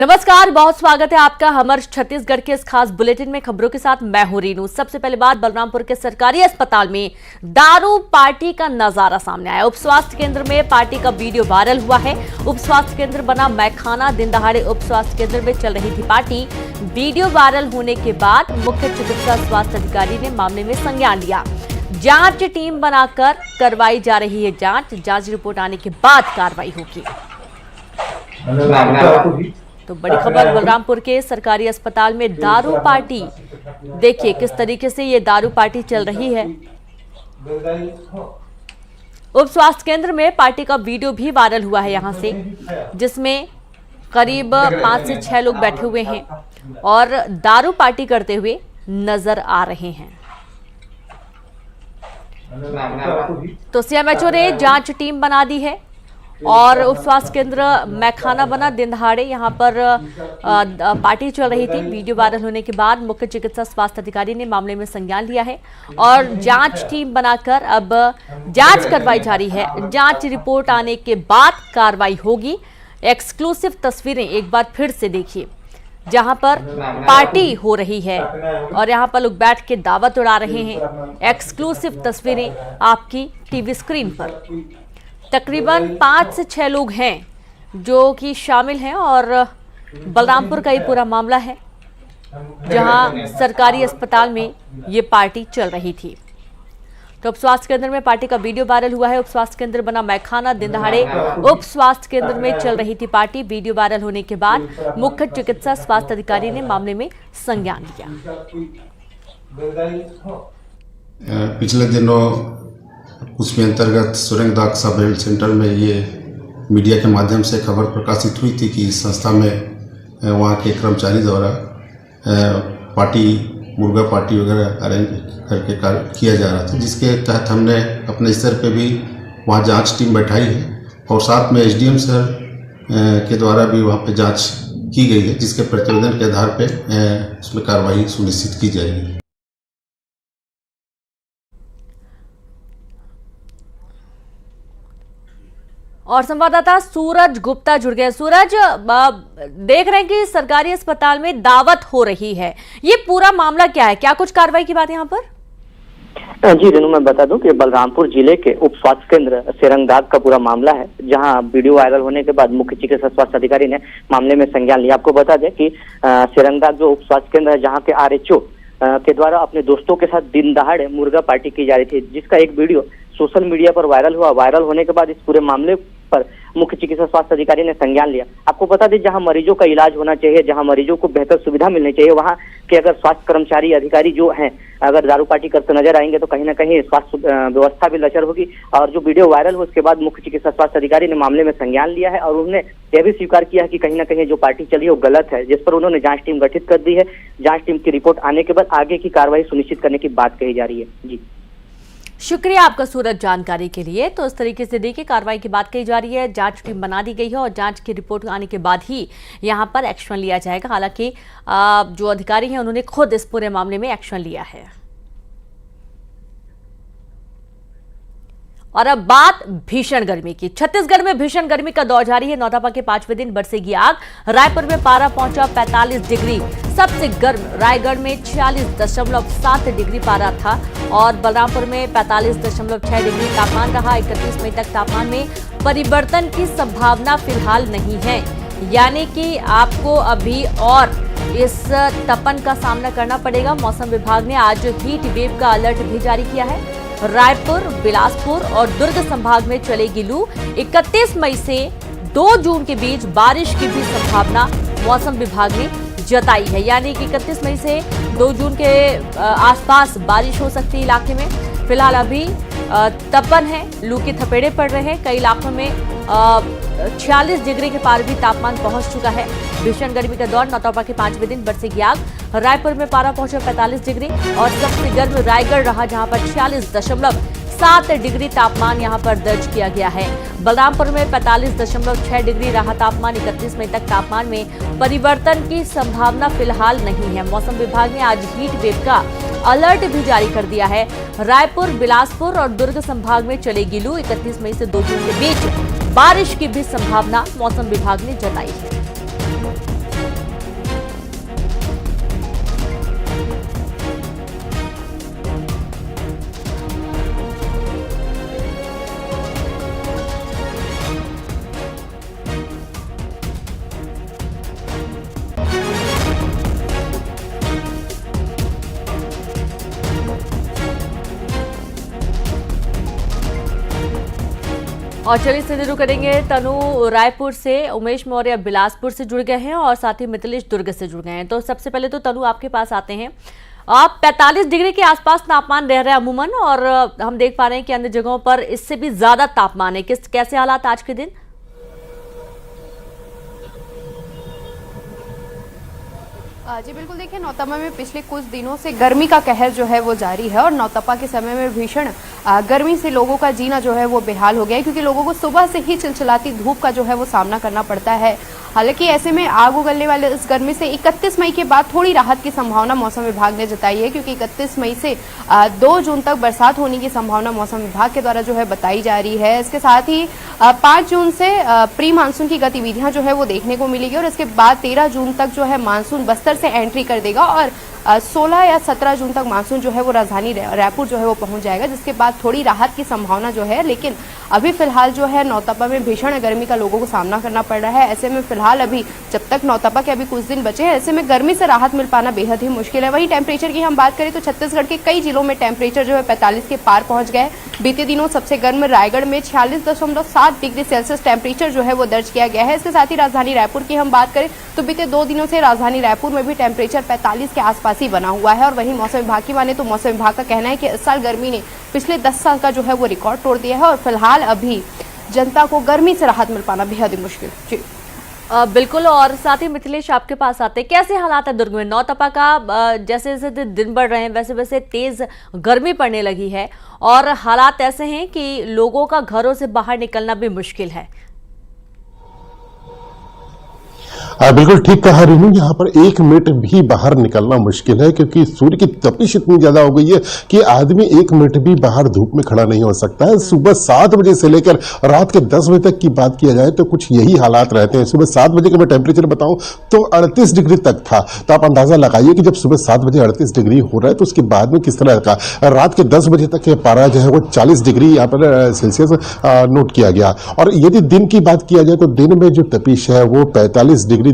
नमस्कार, बहुत स्वागत है आपका हमारे छत्तीसगढ़ के इस खास बुलेटिन में। खबरों के साथ मैं हूं रीनू। सबसे पहले बात बलरामपुर के सरकारी अस्पताल में दारू पार्टी का नजारा सामने आया। उप स्वास्थ्य केंद्र में पार्टी का वीडियो वायरल हुआ है। उप स्वास्थ्य केंद्र बना मैखाना। दिन दहाड़े उप स्वास्थ्य केंद्र में चल रही थी पार्टी। वीडियो वायरल होने के बाद मुख्य चिकित्सा स्वास्थ्य अधिकारी ने मामले में संज्ञान लिया। जांच टीम बनाकर करवाई जा रही है जांच रिपोर्ट आने के बाद कार्रवाई होगी। तो बड़ी खबर बलरामपुर के सरकारी अस्पताल में दारू पार्टी। देखिए किस तरीके से ये दारू पार्टी चल रही है। उप स्वास्थ्य केंद्र में पार्टी का वीडियो भी वायरल हुआ है यहां से, जिसमें करीब 5 से 6 लोग बैठे हुए हैं और दारू पार्टी करते हुए नजर आ रहे हैं। तो सीएमएचओ ने जांच टीम बना दी है और उप स्वास्थ्य केंद्र मैखाना बना। दिन दहाड़े यहाँ पर पार्टी चल रही थी। वीडियो वायरल होने के बाद मुख्य चिकित्सा स्वास्थ्य अधिकारी ने मामले में संज्ञान लिया है और जांच टीम बनाकर अब जांच करवाई जा रही है। जांच रिपोर्ट आने के बाद कार्रवाई होगी। एक्सक्लूसिव तस्वीरें एक बार फिर से देखिए, जहां पर पार्टी हो रही है और यहाँ पर लोग बैठ के दावत उड़ा रहे हैं। एक्सक्लूसिव तस्वीरें आपकी टीवी स्क्रीन पर। तकरीबन 5 से 6 लोग हैं जो कि शामिल हैं और बलरामपुर का ये पूरा मामला है, जहां सरकारी अस्पताल में ये पार्टी चल रही थी। तो उप स्वास्थ्य केंद्र में पार्टी का वीडियो वायरल हुआ है। उप स्वास्थ्य केंद्र बना मैखाना। दिन दहाड़े उप स्वास्थ्य केंद्र में चल रही थी पार्टी। वीडियो वायरल होने के बाद मुख्य चिकित्सा स्वास्थ्य अधिकारी ने मामले में संज्ञान लिया। पिछले दिनों उसमें अंतर्गत सुरंगदाग सब हेल्थ सेंटर में ये मीडिया के माध्यम से खबर प्रकाशित हुई थी कि इस संस्था में वहाँ के कर्मचारी द्वारा पार्टी मुर्गा पार्टी वगैरह अरेंज करके किया जा रहा था, जिसके तहत हमने अपने स्तर पे भी वहाँ जांच टीम बैठाई है और साथ में एसडीएम सर के द्वारा भी वहाँ पे जांच की गई है, जिसके प्रतिवेदन के आधार पे उसमें कार्रवाई सुनिश्चित की जाएगी। और संवाददाता सूरज गुप्ता जुड़ गए। सूरज, देख रहे हैं कि सरकारी अस्पताल में दावत हो रही है, ये पूरा मामला क्या है? क्या कुछ कार्रवाई की बात है यहाँ पर? जी रेनू, मैं बता दूं कि बलरामपुर जिले के उप स्वास्थ्य केंद्र सेरंगदाग का पूरा मामला है, जहां वीडियो वायरल होने के बाद मुख्य चिकित्सा स्वास्थ्य अधिकारी ने मामले में संज्ञान लिया। आपको बता दें कि सेरंगदाग जो उप स्वास्थ्य केंद्र है, जहाँ के आरएचओ के द्वारा अपने दोस्तों के साथ दिन दहाड़े मुर्गा पार्टी की जा रही थी, जिसका एक वीडियो सोशल मीडिया पर वायरल हुआ। वायरल होने के बाद इस पूरे मामले पर मुख्य चिकित्सा स्वास्थ्य अधिकारी ने संज्ञान लिया। आपको बता दें, जहां मरीजों का इलाज होना चाहिए, जहां मरीजों को बेहतर सुविधा मिलनी चाहिए, वहां के अगर स्वास्थ्य कर्मचारी अधिकारी जो हैं अगर दारू पार्टी करते नजर आएंगे तो कहीं ना कहीं स्वास्थ्य व्यवस्था भी लचर होगी। और जो वीडियो वायरल हुआ उसके बाद मुख्य चिकित्सा स्वास्थ्य अधिकारी ने मामले में संज्ञान लिया है और उन्होंने यह भी स्वीकार किया है कि कहीं ना कहीं जो पार्टी चली है वो गलत है, जिस पर उन्होंने जांच टीम गठित कर दी है। जांच टीम की रिपोर्ट आने के बाद आगे की कार्रवाई सुनिश्चित करने की बात कही जा रही है। जी, शुक्रिया आपका सूरज जानकारी के लिए। तो इस तरीके से देखिए कार्रवाई की बात कही जा रही है। जांच टीम बना दी गई है और जांच की रिपोर्ट आने के बाद ही यहां पर एक्शन लिया जाएगा। हालांकि जो अधिकारी हैं उन्होंने खुद इस पूरे मामले में एक्शन लिया है। और अब बात भीषण गर्मी की। छत्तीसगढ़ में भीषण गर्मी का दौर जारी है। नौतपा के 5वें दिन बरसेगी आग। रायपुर में पारा पहुंचा 45 डिग्री। सबसे गर्म रायगढ़ में 46.7 डिग्री पारा था और बलरामपुर में 45.6 डिग्री तापमान रहा। 31 मई तक तापमान में परिवर्तन की संभावना फिलहाल नहीं है, यानी कि आपको अभी और इस तपन का सामना करना पड़ेगा। मौसम विभाग ने आज हीट वेव का अलर्ट भी जारी किया है। रायपुर, बिलासपुर और दुर्ग संभाग में चलेगी लू। 31 मई से 2 जून के बीच बारिश की भी संभावना मौसम विभाग ने जताई है, यानी कि 31 मई से 2 जून के आसपास बारिश हो सकती है इलाके में। फिलहाल अभी तपन है, लू के थपेड़े पड़ रहे हैं। कई इलाकों में 46 डिग्री के पार भी तापमान पहुंच चुका है। भीषण गर्मी का दौर। नौतपा के 5वें दिन बरसेगी आग। रायपुर में पारा पहुंचा 45 डिग्री और सबसे गर्म रायगढ़ रहा, जहां पर 46.7 डिग्री तापमान यहां पर दर्ज किया गया है। बलरामपुर में 45.6 डिग्री रहा तापमान। 31 मई तक तापमान में परिवर्तन की संभावना फिलहाल नहीं है। मौसम विभाग ने आज हीट वेव का अलर्ट भी जारी कर दिया है। रायपुर, बिलासपुर और दुर्ग संभाग में चलेगी लू। 31 मई से 2 जून के बीच बारिश की भी संभावना मौसम विभाग ने जताई है। और चलिए सीधे शुरू करेंगे। तनु रायपुर से, उमेश मौर्य बिलासपुर से जुड़ गए हैं और साथ ही मिथिलेश दुर्ग से जुड़ गए हैं। तो सबसे पहले तो तनु आपके पास आते हैं। आप 45 डिग्री के आसपास तापमान रह रहा है अमूमन, और हम देख पा रहे हैं कि अन्य जगहों पर इससे भी ज्यादा तापमान है। कैसे हालात आज के दिन? जी बिल्कुल, देखिए नौतपा में पिछले कुछ दिनों से गर्मी का कहर जो है वो जारी है और नौतपा के समय में भीषण गर्मी से लोगों का जीना जो है वो बेहाल हो गया है, क्योंकि लोगों को सुबह से ही चिलचिलाती धूप का जो है वो सामना करना पड़ता है। हालांकि ऐसे में आग उगलने वाले इस गर्मी से 31 मई के बाद थोड़ी राहत की संभावना मौसम विभाग ने जताई है, क्योंकि 31 मई से 2 जून तक बरसात होने की संभावना मौसम विभाग के द्वारा जो है बताई जा रही है। इसके साथ ही 5 जून से प्री मानसून की गतिविधियां जो है वो देखने को मिलेगी और इसके बाद 13 जून तक जो है मानसून बस्तर से एंट्री कर देगा और 16 या 17 जून तक मानसून जो है वो राजधानी रायपुर जो है वो पहुंच जाएगा, जिसके बाद थोड़ी राहत की संभावना जो है। लेकिन अभी फिलहाल जो है नौतपा में भीषण गर्मी का लोगों को सामना करना पड़ रहा है। ऐसे में फिलहाल अभी जब तक नौतपा के अभी कुछ दिन बचे हैं, ऐसे में गर्मी से राहत मिल पाना बेहद ही मुश्किल है। वहीं टेम्परेचर की हम बात करें तो छत्तीसगढ़ के कई जिलों में टेम्परेचर जो है 45 के पार पहुंच गए। बीते दिनों सबसे गर्म रायगढ़ में 46.7 डिग्री सेल्सियस टेम्परेचर जो है वो दर्ज किया गया है। इसके साथ ही राजधानी रायपुर की हम बात करें तो बीते 2 दिनों से राजधानी रायपुर में भी टेम्परेचर 45 के आसपास ही बना हुआ है। और वहीं मौसम विभाग की माने तो मौसम विभाग का कहना है कि इस साल गर्मी ने पिछले 10 साल का जो है वो रिकॉर्ड तोड़ दिया है और फिलहाल अभी जनता को गर्मी से राहत मिल पाना बेहद ही मुश्किल। जी बिल्कुल। और साथ ही मिथिलेश आपके पास आते हैं, कैसे हालात है दुर्ग में? नौतपा का जैसे जैसे दिन बढ़ रहे हैं वैसे वैसे तेज गर्मी पड़ने लगी है और हालात ऐसे हैं कि लोगों का घरों से बाहर निकलना भी मुश्किल है। बिल्कुल ठीक कहा रीनू, यहाँ पर 1 मिनट भी बाहर निकलना मुश्किल है, क्योंकि सूर्य की तपिश इतनी ज्यादा हो गई है कि आदमी 1 मिनट भी बाहर धूप में खड़ा नहीं हो सकता है। सुबह 7 बजे से लेकर रात के 10 बजे तक की बात किया जाए तो कुछ यही हालात रहते हैं। सुबह 7 बजे का मैं टेम्परेचर बताऊं तो 38 डिग्री तक था। तो आप अंदाजा लगाइए कि जब सुबह 7 बजे 38 डिग्री हो रहा है तो उसके बाद में किस तरह का रात के 10 बजे तक पारा जो है वो 40 डिग्री यहाँ पर सेल्सियस नोट किया गया। और यदि दिन की बात किया जाए तो दिन में जो तपिश है वो 45 डिग्री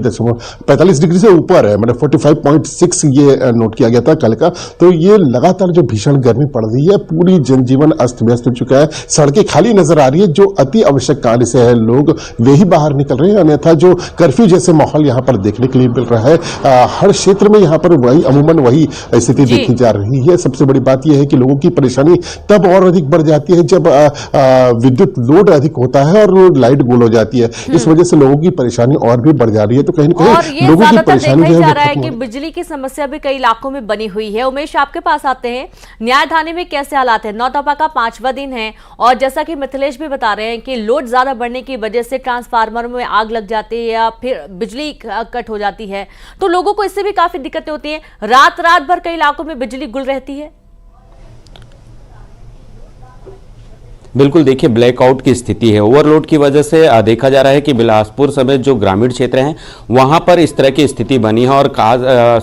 से ऊपर है, मतलब 45.6 ये नोट किया गया था कल का। तो ये लगातार जो भीषण गर्मी पड़ रही है, पूरी जनजीवन अस्त व्यस्त हो चुका है, सड़कें खाली नजर आ रही है। जो अति आवश्यक कार्य से है लोग वे ही बाहर निकल रहे हैं, अन्यथा जो कर्फ्यू जैसे माहौल यहाँ पर देखने के लिए मिल रहा है, हर क्षेत्र में यहाँ पर वही अमूमन वही स्थिति देखी जा रही है। सबसे बड़ी बात यह है कि लोगों की परेशानी तब और अधिक बढ़ जाती है जब विद्युत लोड अधिक होता है और लाइट गुल हो जाती है। इस वजह से लोगों की परेशानी और भी बढ़ जा रही है। तो कहीं ना और कहीं ये लोगों की ज्यादातर परेशानी देखा ही जा रहा है खत्म कि बिजली की समस्या भी कई इलाकों में बनी हुई है। उमेश आपके पास आते हैं, न्यायधानी में कैसे हालात है? नौतपा का 5वां दिन है और जैसा कि मिथिलेश भी बता रहे हैं कि लोड ज्यादा बढ़ने की वजह से ट्रांसफार्मर में आग लग जाती है या फिर बिजली कट हो जाती है, तो लोगों को इससे भी काफी दिक्कतें होती हैं। रात भर कई इलाकों में बिजली गुल रहती है। बिल्कुल, देखिए ब्लैकआउट की स्थिति है। ओवरलोड की वजह से देखा जा रहा है कि बिलासपुर समेत जो ग्रामीण क्षेत्र हैं वहां पर इस तरह की स्थिति बनी है। और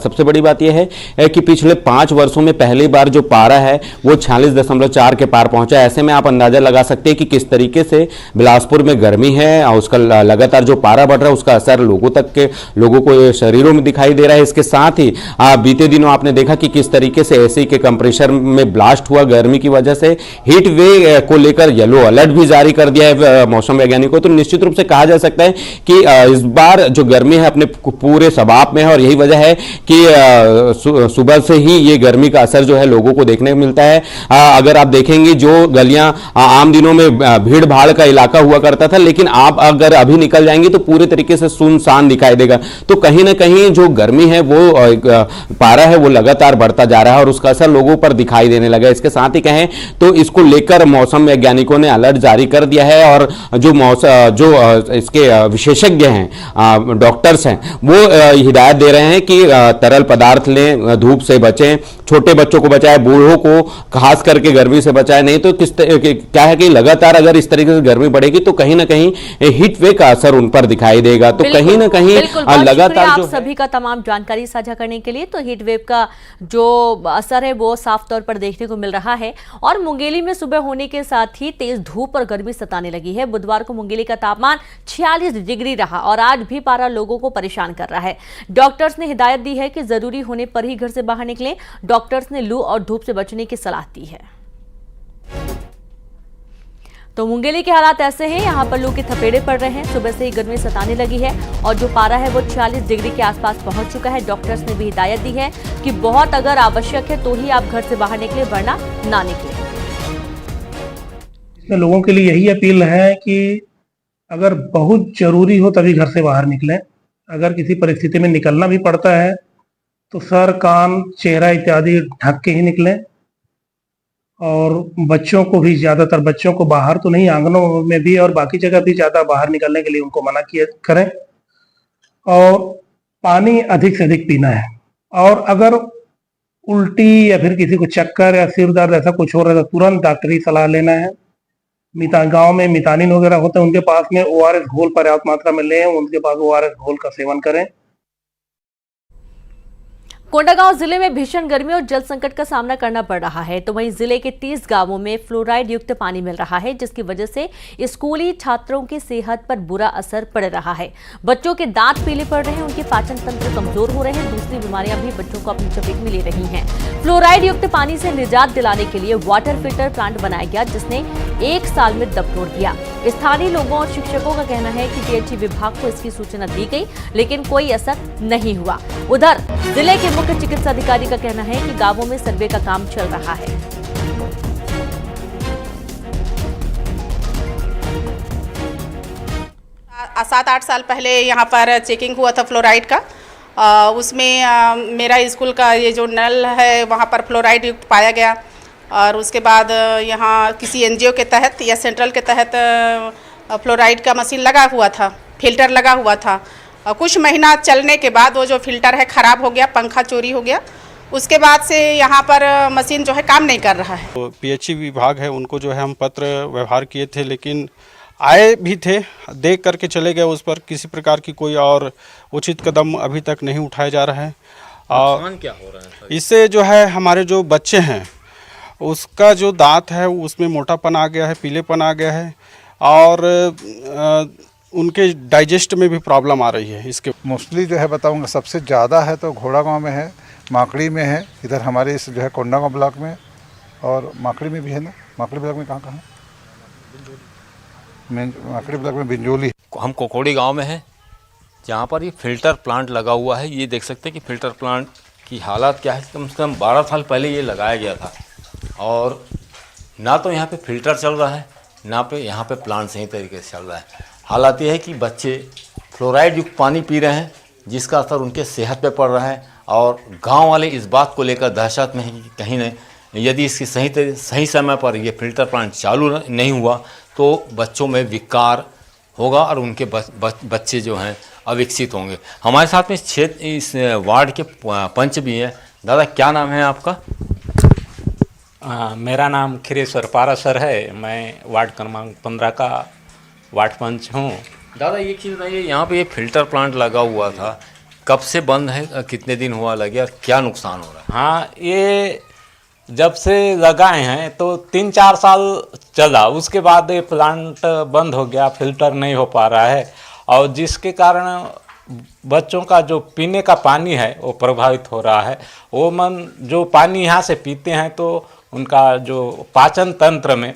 सबसे बड़ी बात यह है कि पिछले 5 वर्षों में पहली बार जो पारा है वो 46.4 के पार पहुंचा है। ऐसे में आप अंदाजा लगा सकते हैं कि किस तरीके से बिलासपुर में गर्मी है और उसका लगातार जो पारा बढ़ रहा है उसका असर लोगों को शरीरों में दिखाई दे रहा है। इसके साथ ही बीते दिनों आपने देखा कि किस तरीके से एसी के कंप्रेसर में ब्लास्ट हुआ गर्मी की वजह से। हीट वेव को लेकर येलो अलर्ट भी जारी कर दिया है मौसम वैज्ञानिकों। तो निश्चित रूप से कहा जा सकता है कि इस बार जो गर्मी है अपने पूरे सबाब में है और यही वजह है कि सुबह से ही ये गर्मी का असर जो है लोगों को देखने को मिलता है। अगर आप देखेंगे जो गलियां आम दिनों में भीड़ भाड़ का इलाका हुआ करता था, लेकिन आप अगर अभी निकल जाएंगे तो पूरे तरीके से सुनसान दिखाई देगा। तो कहीं ना कहीं जो गर्मी है वो पारा है वो लगातार बढ़ता जा रहा है और उसका असर लोगों पर दिखाई देने लगा। इसके साथ ही कहें तो इसको लेकर मौसम वैज्ञानिकों ने अलर्ट जारी कर दिया है और जो इसके विशेषज्ञ हैं, डॉक्टर्स हैं, वो हिदायत दे रहे हैं कि तरल पदार्थ लें, धूप से बचें, छोटे बच्चों को बचाएं, बूढ़ों को खास करके गर्मी से बचाएं। नहीं तो क्या है कि लगातार अगर इस तरीके से गर्मी बढ़ेगी तो कहीं ना कहीं हीट वेव का असर उन पर दिखाई देगा। तो कहीं ना कहीं लगातार जो सभी का तमाम जानकारी साझा करने के लिए। तो हीट वेव का जो असर है वो साफ तौर पर देखने को मिल रहा है और मुंगेली में सुबह होने के साथ ही तेज धूप और गर्मी सताने लगी है। बुधवार को मुंगेली का तापमान 46 डिग्री रहा और आज भी पारा लोगों को परेशान कर रहा है। डॉक्टर्स ने हिदायत दी है कि जरूरी होने पर ही घर से बाहर निकलें। डॉक्टर्स ने लू और धूप से बचने की सलाह दी है। तो मुंगेली के हालात ऐसे हैं, यहाँ पर लू के थपेड़े पड़ रहे हैं। सुबह से ही गर्मी सताने लगी है और जो पारा है वो 40 डिग्री के आसपास पहुंच चुका है। डॉक्टर्स ने भी हिदायत दी है कि बहुत अगर आवश्यक है तो ही आप घर से बाहर निकले, वरना ना निकले। इसमें लोगों के लिए यही अपील है कि अगर बहुत जरूरी हो तभी घर से बाहर निकलें। अगर किसी परिस्थिति में निकलना भी पड़ता है तो सर, कान, चेहरा इत्यादि ढक के ही निकलें। और बच्चों को भी, ज्यादातर बच्चों को बाहर तो नहीं, आंगनों में भी और बाकी जगह भी ज्यादा बाहर निकलने के लिए उनको मना किया करें। और पानी अधिक से अधिक पीना है। और अगर उल्टी या फिर किसी को चक्कर या सिर दर्द ऐसा कुछ हो रहा है तो तुरंत डॉक्टरी सलाह लेना है। गांव में मितानिन वगैरह होते हैं, उनके पास में ORS घोल पर्याप्त मात्रा में लें, उनके पास ORS घोल का सेवन करें। कोंडागांव जिले में भीषण गर्मी और जल संकट का सामना करना पड़ रहा है, तो वहीं जिले के 30 गांवों में फ्लोराइड युक्त पानी मिल रहा है, जिसकी वजह से स्कूली छात्रों की सेहत पर बुरा असर पड़ रहा है। बच्चों के दांत पीले पड़ रहे हैं, उनके पाचन तंत्र कमजोर हो रहे हैं, दूसरी बीमारियां भी बच्चों को अपनी चपेट में ले रही हैं। फ्लोराइड युक्त पानी से निजात दिलाने के लिए वाटर फिल्टर प्लांट बनाया गया, जिसने 1 साल में दम तोड़ दिया। स्थानीय लोगों और शिक्षकों का कहना है कि PHE विभाग को इसकी सूचना दी गई, लेकिन कोई असर नहीं हुआ। उधर जिले के मुख्य चिकित्सा अधिकारी का कहना है कि गांवों में सर्वे का काम चल रहा है। 7-8 साल पहले यहाँ पर चेकिंग हुआ था फ्लोराइड का। उसमें मेरा स्कूल का ये जो नल है वहाँ पर फ्लोराइड युक्त पाया गया। और उसके बाद यहाँ किसी NGO के तहत या सेंट्रल के तहत फ्लोराइड का मशीन लगा हुआ था, फिल्टर लगा हुआ था। कुछ महीना चलने के बाद वो जो फिल्टर है ख़राब हो गया, पंखा चोरी हो गया। उसके बाद से यहाँ पर मशीन जो है काम नहीं कर रहा है। तो PHE विभाग है, उनको जो है हम पत्र व्यवहार किए थे, लेकिन आए भी थे, देख करके चले गए। उस पर किसी प्रकार की कोई और उचित कदम अभी तक नहीं उठाया जा रहा है। और क्या हो रहा है इससे जो है हमारे जो बच्चे हैं उसका जो दांत है उसमें मोटापन आ गया है, पीलेपन आ गया है और उनके डाइजेस्ट में भी प्रॉब्लम आ रही है। इसके मोस्टली जो है बताऊंगा सबसे ज़्यादा है तो घोड़ा गांव में है, माकड़ी में है, इधर हमारे इस जो है कोंडागांव ब्लॉक में, और माकड़ी में भी है ना। माकड़ी ब्लॉक में कहाँ है? माकड़ी ब्लॉक में बिंजोली। हम कोकोड़ी गांव में हैं, जहाँ पर ये फिल्टर प्लांट लगा हुआ है। ये देख सकते हैं कि फिल्टर प्लांट की हालत क्या है। कम से कम 12 साल पहले ये लगाया गया था और ना तो यहाँ पे फिल्टर चल रहा है, ना पे यहाँ पे प्लांट सही तरीके से चल रहा है। हालात ये है कि बच्चे फ्लोराइड युक्त पानी पी रहे हैं, जिसका असर उनके सेहत पे पड़ रहा है। और गांव वाले इस बात को लेकर दहशत में हैं कि कहीं न यदि इसकी सही समय पर ये फिल्टर प्लांट चालू नहीं हुआ तो बच्चों में विकार होगा और उनके बच्चे जो हैं अविकसित होंगे। हमारे साथ में इस वार्ड के पंच भी हैं। दादा, क्या नाम है आपका? मेरा नाम खिरेश्वर पारासर है। मैं वार्ड क्रमांक 15 का वार्ड पंच हूँ। दादा, ये चीज़ बताइए, यहाँ पे ये फिल्टर प्लांट लगा हुआ था, कब से बंद है, कितने दिन हुआ लगे और क्या नुकसान हो रहा है? हाँ, ये जब से लगाए हैं तो 3-4 साल चला, उसके बाद ये प्लांट बंद हो गया, फिल्टर नहीं हो पा रहा है और जिसके कारण बच्चों का जो पीने का पानी है वो प्रभावित हो रहा है। वो जो पानी यहाँ से पीते हैं तो उनका जो पाचन तंत्र में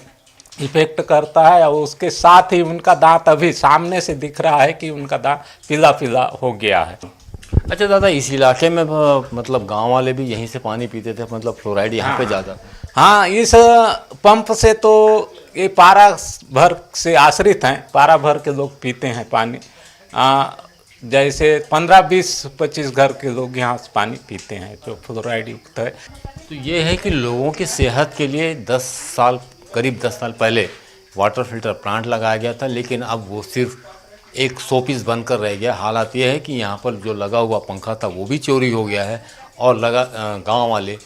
इफेक्ट करता है और उसके साथ ही उनका दांत अभी सामने से दिख रहा है कि उनका दांत पीला पीला हो गया है। अच्छा दादा, इस इलाके में मतलब गांव वाले भी यहीं से पानी पीते थे, मतलब फ्लोराइड यहाँ पे ज़्यादा? हाँ, इस पंप से तो ये पारा भर से आश्रित हैं, पारा भर के लोग पीते हैं पानी। जैसे 15-20-25 घर के लोग यहाँ से पानी पीते हैं जो फ्लोराइड युक्त है। तो ये है कि लोगों की सेहत के लिए करीब 10 साल पहले वाटर फिल्टर प्लांट लगाया गया था, लेकिन अब वो सिर्फ एक शोपीस बनकर रह गया। हालात ये है कि यहाँ पर जो लगा हुआ पंखा था वो भी चोरी हो गया है और गांव वाले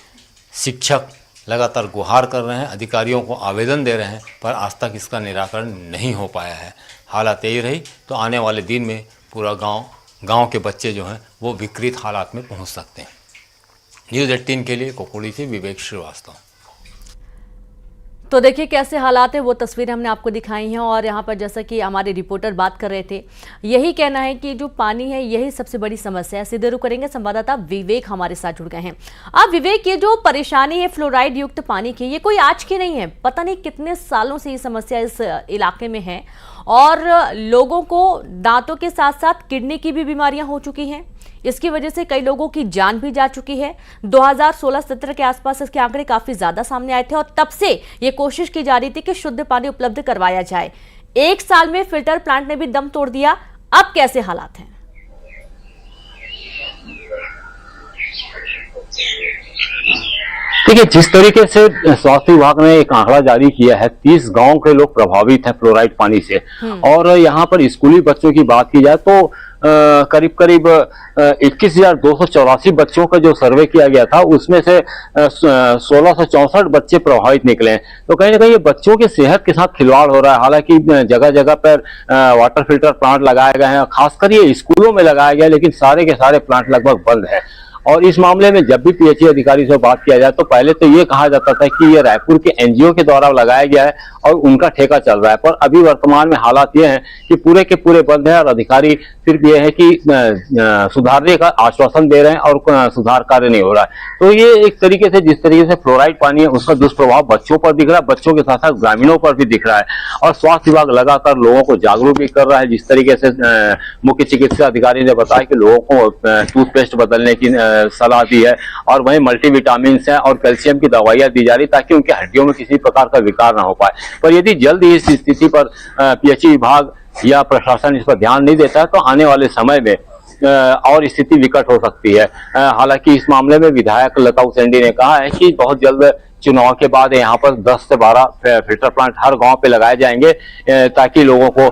शिक्षक लगातार गुहार कर रहे हैं, अधिकारियों को आवेदन दे रहे हैं, पर आज तक इसका निराकरण नहीं हो पाया है। हालात यही रही तो आने वाले दिन में पूरा गांव के बच्चे जो हैं वो विकृत हालात में पहुंच सकते हैं। न्यूज़ 18 के लिए कोकोड़ी से विवेक श्रीवास्तव। तो देखिए कैसे हालात है, वो तस्वीरें हमने आपको दिखाई हैं। और यहाँ पर जैसा कि हमारे रिपोर्टर बात कर रहे थे, यही कहना है कि जो पानी है यही सबसे बड़ी समस्या है। सीधे रुख करेंगे, संवाददाता विवेक हमारे साथ जुड़ गए हैं। अब विवेक, ये जो परेशानी है फ्लोराइड युक्त पानी की, ये कोई आज की नहीं है, पता नहीं कितने सालों से ये समस्या इस इलाके में है और लोगों को दांतों के साथ साथ किडनी की भी बीमारियां हो चुकी हैं। इसकी वजह से कई लोगों की जान भी जा चुकी है। 2016-17 के आसपास इसके आंकड़े काफी ज्यादा सामने आए थे और तब से ये कोशिश की जा रही थी कि शुद्ध पानी उपलब्ध करवाया जाए। एक साल में फिल्टर प्लांट ने भी दम तोड़ दिया। अब कैसे हालात हैं? देखिए, जिस तरीके से स्वास्थ्य विभाग ने एक आंकड़ा जारी किया है, 30 गांव के लोग प्रभावित हैं फ्लोराइड पानी से। और यहाँ पर स्कूली बच्चों की बात की जाए तो करीब करीब 21,284 बच्चों का जो सर्वे किया गया था, उसमें से 1664 बच्चे प्रभावित निकले। तो कहीं ना कहीं ये बच्चों की सेहत के साथ खिलवाड़ हो रहा है। हालांकि जगह जगह पर वाटर फिल्टर प्लांट लगाए गए हैं, खासकर ये स्कूलों में लगाया गया, लेकिन सारे के सारे प्लांट लगभग बंद है। और इस मामले में जब भी पीएचई अधिकारी से बात किया जाए तो पहले तो ये कहा जाता था कि ये रायपुर के एनजीओ के द्वारा लगाया गया है और उनका ठेका चल रहा है। पर अभी वर्तमान में हालात ये हैं कि पूरे के पूरे बंद है और अधिकारी सिर्फ ये है कि सुधारने का आश्वासन दे रहे हैं और सुधार कार्य नहीं हो रहा है। तो ये एक तरीके से जिस तरीके से फ्लोराइड पानी है उसका दुष्प्रभाव बच्चों पर दिख रहा है, बच्चों के साथ साथ ग्रामीणों पर भी दिख रहा है। और स्वास्थ्य विभाग लगातार लोगों को जागरूक भी कर रहा है। जिस तरीके से मुख्य चिकित्सा अधिकारी ने बताया कि लोगों को टूथपेस्ट बदलने की सलाह दी है और वहीं मल्टीविटामिन है और कैल्शियम की दवाइयां दी जा रही ताकि उनकी हड्डियों में किसी प्रकार का विकार ना हो पाए। पर यदि जल्द ही इस स्थिति पर पीएचई विभाग या प्रशासन इस पर ध्यान नहीं देता है तो आने वाले समय में और स्थिति विकट हो सकती है। हालांकि इस मामले में विधायक लता उसेंडी ने कहा है कि बहुत जल्द चुनाव के बाद यहाँ पर 10 से 12 फिल्टर प्लांट हर गांव पे लगाए जाएंगे ताकि लोगों को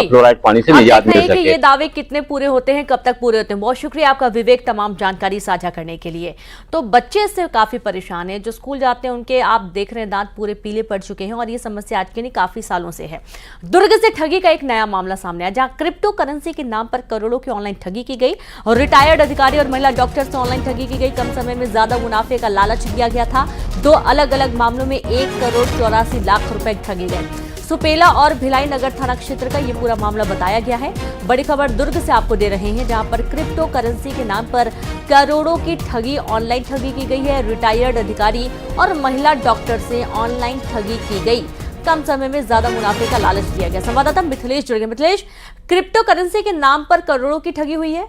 फ्लोराइड पानी से निजात मिल सके। ये दावे कितने पूरे होते हैं, कब तक पूरे होते हैं? बहुत शुक्रिया आपका विवेक, तमाम जानकारी साझा करने के लिए। तो बच्चे इससे काफी परेशान हैं, जो स्कूल जाते हैं उनके आप देख रहे हैं दांत पूरे पीले पड़ चुके हैं और ये समस्या आज की नहीं काफी सालों से है। दुर्ग से ठगी का एक नया मामला सामने आया, जहां क्रिप्टो करेंसी के नाम पर करोड़ों की ऑनलाइन ठगी की गई और रिटायर्ड अधिकारी और महिला डॉक्टर से ऑनलाइन ठगी की गई। कम समय में ज्यादा मुनाफे का लालच दिया गया था। 2 अलग अलग मामलों में 1,84,00,000 रुपए ठगे गए। सुपेला और भिलाई नगर थाना क्षेत्र का ये पूरा मामला बताया गया है। बड़ी खबर दुर्ग से आपको दे रहे हैं, जहां पर क्रिप्टो करेंसी के नाम पर करोड़ों की ठगी, ऑनलाइन ठगी की गई है। रिटायर्ड अधिकारी और महिला डॉक्टर से ऑनलाइन ठगी की गई। कम समय में ज्यादा मुनाफे का लालच दिया गया। संवाददाता मिथिलेश जुड़ गए। मिथिलेश, क्रिप्टो करेंसी के नाम पर करोड़ों की ठगी हुई है?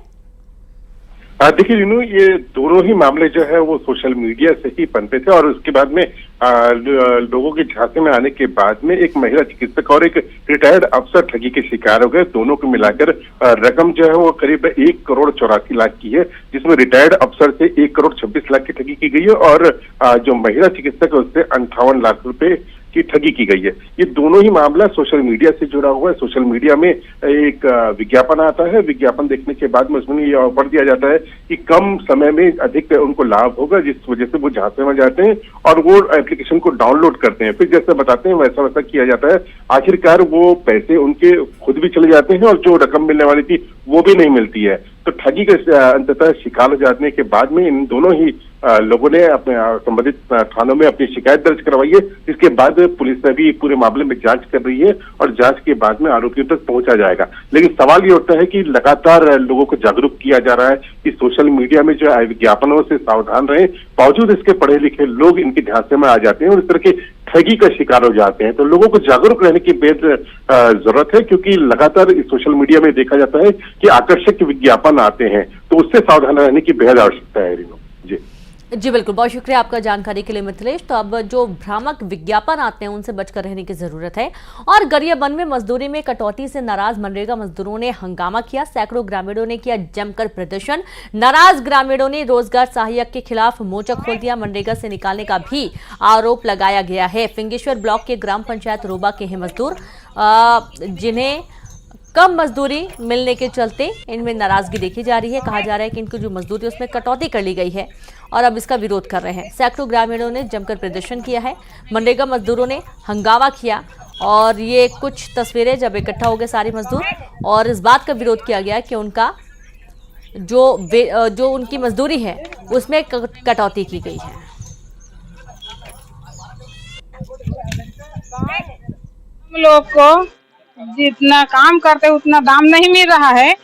देखिए रीनू, ये दोनों ही मामले जो है वो सोशल मीडिया से ही पनपे थे और उसके बाद में लोगों के झांसे में आने के बाद में एक महिला चिकित्सक और एक रिटायर्ड अफसर ठगी के शिकार हो गए। दोनों को मिलाकर रकम जो है वो करीब 1,84,00,000 की है, जिसमें रिटायर्ड अफसर से 1,26,00,000 की ठगी की गई है और जो महिला चिकित्सक है उससे 58 लाख रुपए की ठगी की गई है। ये दोनों ही मामला सोशल मीडिया से जुड़ा हुआ है। सोशल मीडिया में एक विज्ञापन आता है, विज्ञापन देखने के बाद में उसमें ये ऑफर दिया जाता है कि कम समय में अधिक उनको लाभ होगा, जिस वजह से वो झांसे में जाते हैं और वो एप्लीकेशन को डाउनलोड करते हैं। फिर जैसे बताते हैं वैसा वैसा किया जाता है। आखिरकार वो पैसे उनके खुद भी चले जाते हैं और जो रकम मिलने वाली थी वो भी नहीं मिलती है। तो ठगी के अंततः शिकार हो जाने के बाद में इन दोनों ही लोगों ने अपने संबंधित थानों में अपनी शिकायत दर्ज करवाई है। इसके बाद पुलिस भी पूरे मामले में जांच कर रही है और जांच के बाद में आरोपियों तक पहुंचा जाएगा। लेकिन सवाल ये उठता है कि लगातार लोगों को जागरूक किया जा रहा है कि सोशल मीडिया में जो विज्ञापनों से सावधान रहे, बावजूद इसके पढ़े लिखे लोग इनके झांसे में आ जाते हैं और इस तरह के ठगी का शिकार हो जाते हैं। तो लोगों को जागरूक रहने की बेहद जरूरत है, क्योंकि लगातार इस सोशल मीडिया में देखा जाता है कि आकर्षक विज्ञापन आते हैं, तो उससे सावधान रहने की बेहद आवश्यकता है। रीनो जी बिल्कुल, बहुत शुक्रिया आपका जानकारी के लिए मिथिलेश। तो अब जो भ्रामक विज्ञापन आते हैं उनसे बचकर रहने की जरूरत है। और गरियाबंद में मजदूरी में कटौती से नाराज मनरेगा मजदूरों ने हंगामा किया। सैकड़ों ग्रामीणों ने किया जमकर प्रदर्शन। नाराज ग्रामीणों ने रोजगार सहायक के खिलाफ मोर्चा खोल दिया। मनरेगा से निकालने का भी आरोप लगाया गया है। फिंगेश्वर ब्लॉक के ग्राम पंचायत रोबा के हैं मजदूर, जिन्हें कम मजदूरी मिलने के चलते इनमें नाराजगी देखी जा रही है। कहा जा रहा है कि इनकी जो मजदूरी उसमें कटौती कर ली गई है और अब इसका विरोध कर रहे हैं। सैकड़ों ग्रामीणों ने जमकर प्रदर्शन किया है। मनरेगा मजदूरों ने हंगामा किया और ये कुछ तस्वीरें जब इकट्ठा हो गए सारे मजदूर और इस बात का विरोध किया गया कि उनका जो उनकी मजदूरी है उसमें कटौती की गई है। हम लोग को जितना काम करते उतना दाम नहीं मिल रहा है।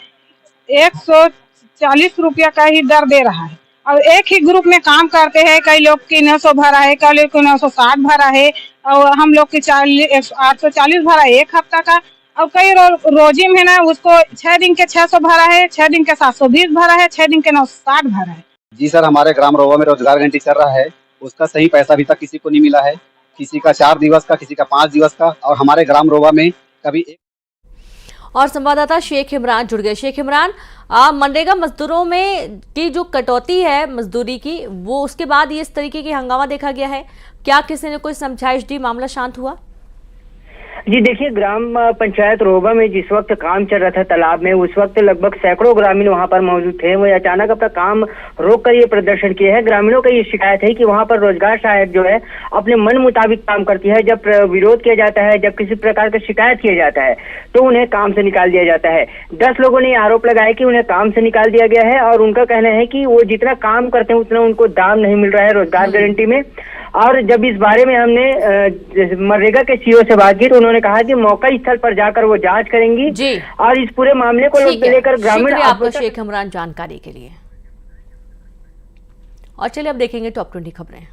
140 रुपया का ही दर दे रहा है और एक ही ग्रुप में काम करते हैं। कई लोग की 900 भरा है, कई लोग की 960 भरा है और हम लोग की 840 भरा है एक हफ्ता का। और कई रोजी में ना उसको 6 दिन के 600 भरा है, 6 दिन के 720 भरा है, 6 दिन के 960 भरा है। जी सर, हमारे ग्राम रोवा में रोजगार गारंटी चल रहा है, उसका सही पैसा अभी तक किसी को नहीं मिला है। किसी का 4 दिवस का, किसी का 5 दिवस का, और हमारे ग्राम रोवा में कभी और संवाददाता शेख इमरान जुड़ गए। शेख इमरान, मनरेगा मजदूरों में की जो कटौती है मजदूरी की, वो उसके बाद ये इस तरीके की हंगामा देखा गया है, क्या किसी ने कोई समझाइश दी, मामला शांत हुआ? जी देखिए, ग्राम पंचायत रोबा में जिस वक्त काम चल रहा था तालाब में, उस वक्त लगभग सैकड़ों ग्रामीण वहां पर मौजूद थे। वो अचानक अपना काम रोककर ये प्रदर्शन किए हैं। ग्रामीणों का ये शिकायत है कि वहां पर रोजगार सहायक जो है अपने मन मुताबिक काम करती है। जब विरोध किया जाता है, जब किसी प्रकार का शिकायत किया जाता है तो उन्हें काम से निकाल दिया जाता है। 10 लोगों ने आरोप लगाया कि उन्हें काम से निकाल दिया गया है और उनका कहना है कि वो जितना काम करते हैं उतना उनको दाम नहीं मिल रहा है रोजगार गारंटी में। और जब इस बारे में हमने मनरेगा के सीईओ से बात की तो उन्होंने कहा कि मौका स्थल पर जाकर वो जांच करेंगी जी। और इस पूरे मामले को लेकर ग्रामीण आपका शेख इमरान जानकारी के लिए। और चलिए अब देखेंगे टॉप 20 खबरें।